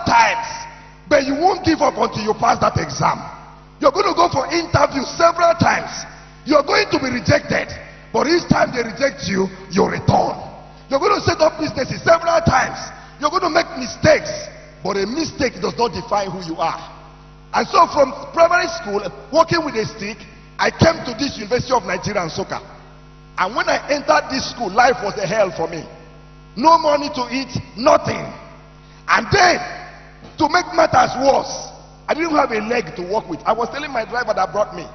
times, but you won't give up until you pass that exam. You're going to go for interviews several times. You're going to be rejected, but each time they reject you, you return. You're going to set up businesses several times. You're going to make mistakes, but a mistake does not define who you are. And so from primary school, working with a stick, I came to this University of Nigeria and Nsukka. And when I entered this school, life was a hell for me. No money to eat, nothing. And then, to make matters worse, I didn't have a leg to walk with. I was telling my driver that brought me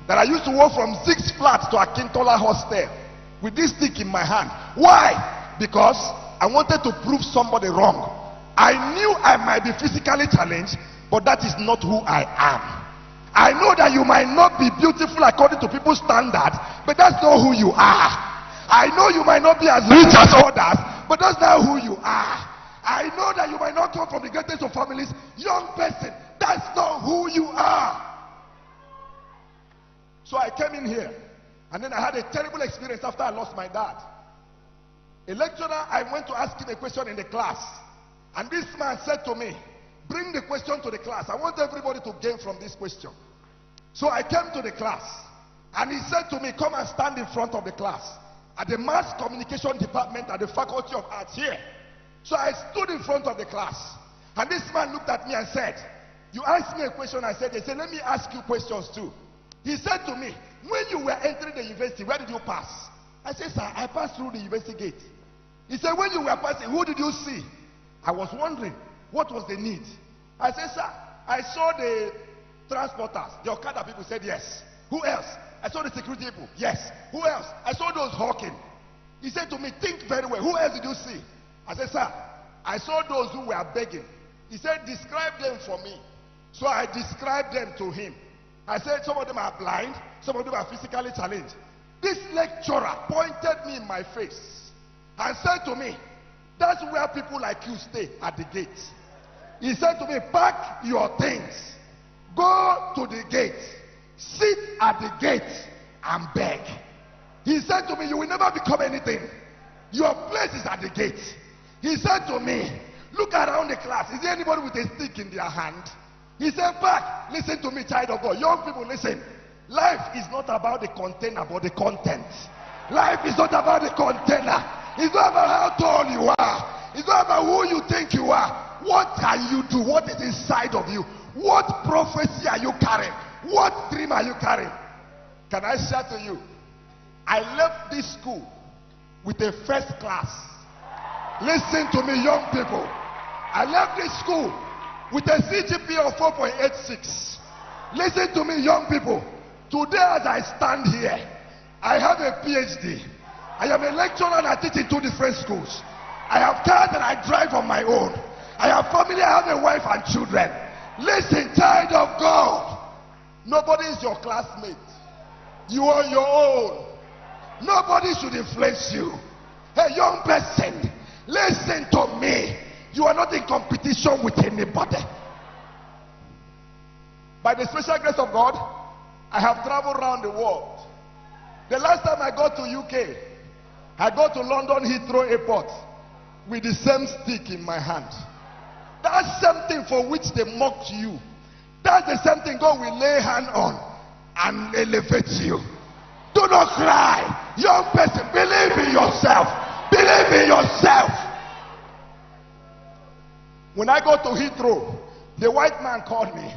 that I used to walk from Six Flags to Akintola Hostel with this stick in my hand. Why? Because I wanted to prove somebody wrong. I knew I might be physically challenged, but that is not who I am. I know that you might not be beautiful according to people's standards, but that's not who you are. I know you might not be as rich as others, but that's not who you are. I know that you might not come from the greatest of families. Young person, that's not who you are. So I came in here, and then I had a terrible experience after I lost my dad. A lecturer, I went to ask him a question in the class, and this man said to me, bring the question to the class. I want everybody to gain from this question. So I came to the class, and he said to me, come and stand in front of the class at the mass communication department at the Faculty of Arts here. So I stood in front of the class, and this man looked at me and said, you asked me a question. I said, let me ask you questions too. He said to me, when you were entering the university, where did you pass? I said, sir, I passed through the university gate. He said, when you were passing, who did you see? I was wondering, what was the need? I said, sir, I saw the transporters, the Okada people. Said yes. Who else? I saw the security people. Yes. Who else? I saw those hawking. He said to me, think very well. Who else did you see? I said, sir, I saw those who were begging. He said, describe them for me. So I described them to him. I said, some of them are blind, some of them are physically challenged. This lecturer pointed me in my face and said to me, that's where people like you stay, at the gate. He said to me, pack your things, go to the gate, sit at the gate and beg. He said to me, you will never become anything. Your place is at the gate. He said to me, look around the class. Is there anybody with a stick in their hand? He said, back. Listen to me, child of God. Young people, listen. Life is not about the container, but the content. Life is not about the container. It's not about how tall you are. It's not about who you think you are. What can you do? What is inside of you? What prophecy are you carrying? What dream are you carrying? Can I share to you? I left this school with a first class. Listen to me, young people. I left this school with a CGPA of 4.86. Listen to me, young people. Today as I stand here, I have a PhD. I am a lecturer and I teach in 2 different schools. I have cars and I drive on my own. I have family, I have a wife and children. Listen, child of God. Nobody is your classmate. You are your own. Nobody should influence you. Hey, young person, listen to me. You are not in competition with anybody. By the special grace of God, I have traveled around the world. The last time I got to UK, I got to London Heathrow Airport with the same stick in my hand. That's something for which they mocked you. That's the same thing God will lay hand on and elevate you. Do not cry. Young person, believe in yourself. Believe in yourself. When I got to Heathrow, the white man called me.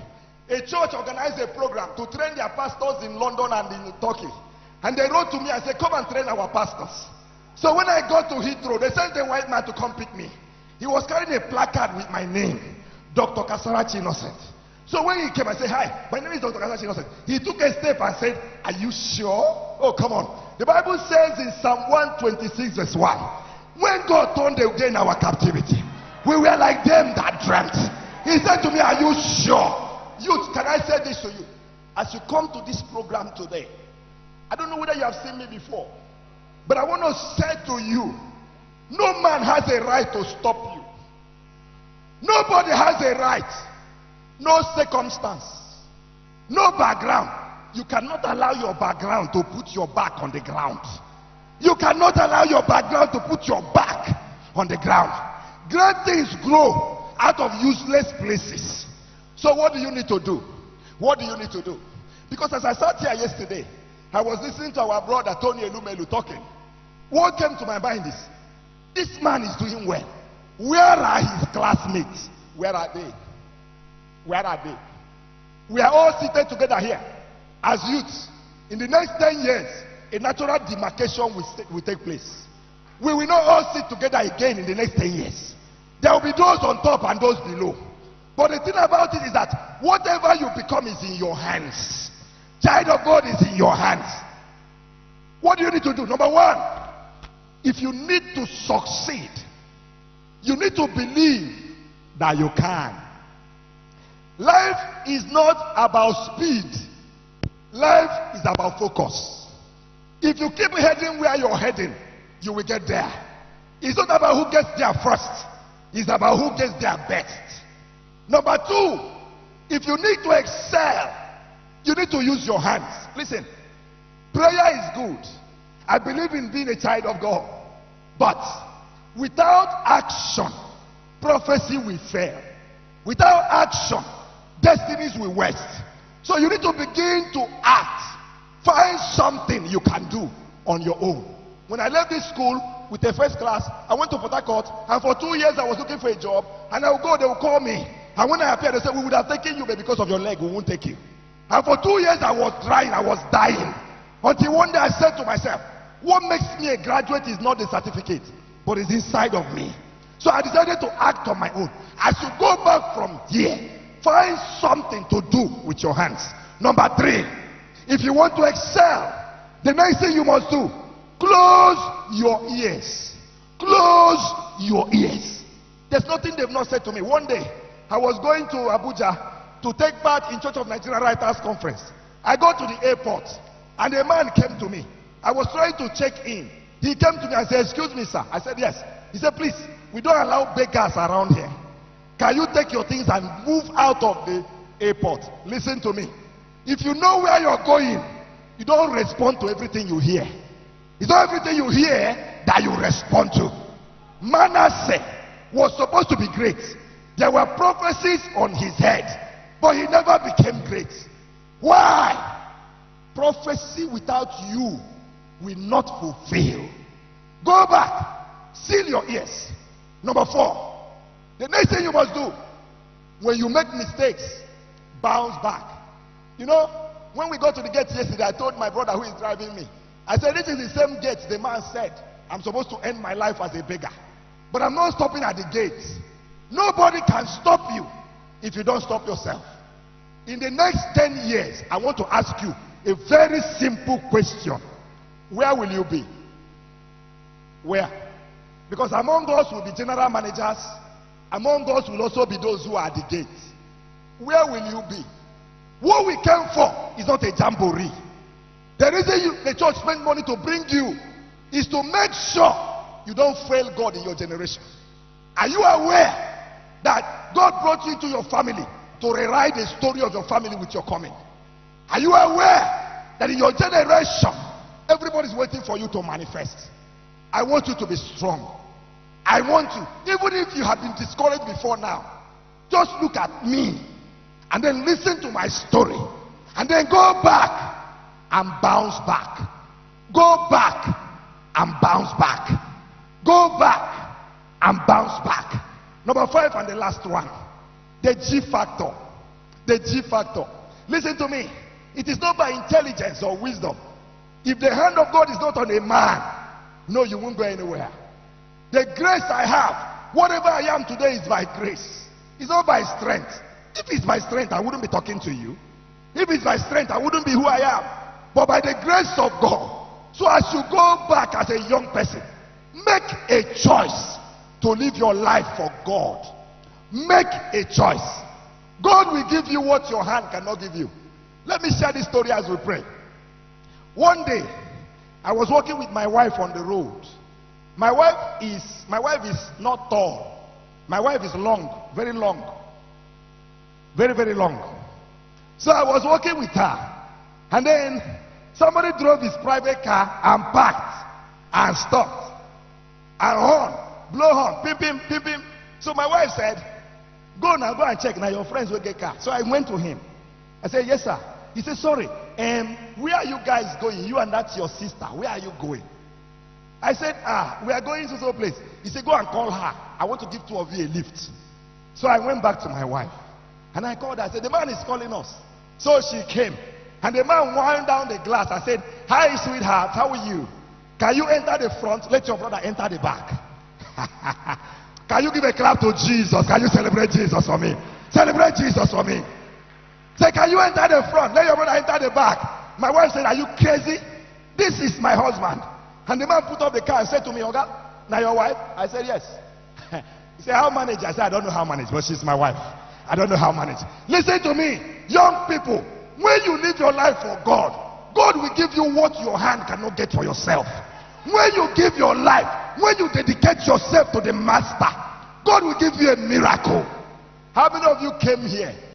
A church organized a program to train their pastors in London and in Turkey. And they wrote to me and said, come and train our pastors. So when I got to Heathrow, they sent the white man to come pick me. He was carrying a placard with my name, Dr. Kasarachi Innocent. So when he came, I said, hi, my name is Dr. Kasarachi Innocent. He took a step and said, are you sure? Oh, come on. The Bible says in Psalm 126 verse 1, when God turned again our captivity, we were like them that dreamt. He said to me, are you sure? Youth, can I say this to you? As you come to this program today, I don't know whether you have seen me before, but I want to say to you, no man has a right to stop you. Nobody has a right. No circumstance. No background. You cannot allow your background to put your back on the ground. You cannot allow your background to put your back on the ground. Great things grow out of useless places. So what do you need to do? What do you need to do? Because as I sat here yesterday, I was listening to our brother Tony Elumelu talking. What came to my mind is, this man is doing well. Where are his classmates? Where are they? Where are they? We are all seated together here as youths. In the next 10 years, a natural demarcation will take place. We will not all sit together again in the next 10 years. There will be those on top and those below. But the thing about it is that whatever you become is in your hands. Child of God is in your hands. What do you need to do? Number one, if you need to succeed, you need to believe that you can. Life is not about speed. Life is about focus. If you keep heading where you're heading, you will get there. It's not about who gets there first. It's about who gets there best. Number two, if you need to excel, you need to use your hands. Listen, prayer is good. I believe in being a child of God. But without action, prophecy will fail. Without action, destinies will waste. So you need to begin to act. Find something you can do on your own. When I left this school with a first class, I went to Port Harcourt, and for 2 years I was looking for a job, and I would go, they would call me. And when I appeared, they said, we would have taken you, but because of your leg, we won't take you. And for 2 years I was trying, I was dying. Until one day I said to myself, what makes me a graduate is not the certificate, but it's inside of me. So I decided to act on my own. I should go back from here. Find something to do with your hands. Number three, if you want to excel, the next thing you must do, close your ears. Close your ears. There's nothing they've not said to me. One day, I was going to Abuja to take part in Church of Nigerian Writers Conference. I got to the airport, and a man came to me. I was trying to check in. He came to me and said, excuse me, sir. I said, yes. He said, please, we don't allow beggars around here. Can you take your things and move out of the airport? Listen to me. If you know where you're going, you don't respond to everything you hear. It's not everything you hear that you respond to. Manasseh was supposed to be great. There were prophecies on his head, but he never became great. Why? Prophecy without you will not fulfill. Go back. Seal your ears. Number four, the next thing you must do, when you make mistakes, bounce back. You know, when we got to the gate yesterday, I told my brother who is driving me, I said, this is the same gate the man said I'm supposed to end my life as a beggar. But I'm not stopping at the gates. Nobody can stop you if you don't stop yourself. In the next 10 years, I want to ask you a very simple question. Where will you be? Where? Because among us will be general managers. Among us will also be those who are at the gates. Where will you be? What we came for is not a jamboree. The reason the church spent money to bring you is to make sure you don't fail God in your generation. Are you aware that God brought you into your family to rewrite the story of your family with your coming? Are you aware that in your generation, everybody's waiting for you to manifest? I want you to be strong. I want you, even if you have been discouraged before now, just look at me and then listen to my story and then go back and bounce back. Go back and bounce back. Go back and bounce back. Number five and the last one, the G factor. The G factor. Listen to me. It is not by intelligence or wisdom. If the hand of God is not on a man, no, you won't go anywhere. The grace I have, whatever I am today is by grace. It's not by strength. If it's by strength, I wouldn't be talking to you. If it's by strength, I wouldn't be who I am. But by the grace of God. So as you go back as a young person, make a choice to live your life for God. Make a choice. God will give you what your hand cannot give you. Let me share this story as we pray. One day, I was walking with my wife on the road. My wife is not tall. My wife is long, very long. Very, very long. So I was walking with her. And then somebody drove his private car and parked and stopped. And horn, blow horn, pim, pim, pim, pim. So my wife said, Go now, go and check. Now your friends will get car. So I went to him. I said, yes, sir. He said, sorry. Where are you guys going? You and that's your sister. Where are you going? I said, we are going to some place. He said, go and call her. I want to give two of you a lift. So I went back to my wife. And I called her. I said, the man is calling us. So she came. And the man wound down the glass. I said, hi, sweetheart. How are you? Can you enter the front? Let your brother enter the back. Can you give a clap to Jesus? Can you celebrate Jesus for me? Celebrate Jesus for me. Say, can you enter the front? Let your brother enter the back. My wife said, are you crazy? This is my husband. And the man put up the car and said to me, Oga, now your wife? I said, yes. He said, how manage? I said, I don't know how manage, but she's my wife. I don't know how manage. Listen to me, young people. When you live your life for God, God will give you what your hand cannot get for yourself. When you give your life, when you dedicate yourself to the master, God will give you a miracle. How many of you came here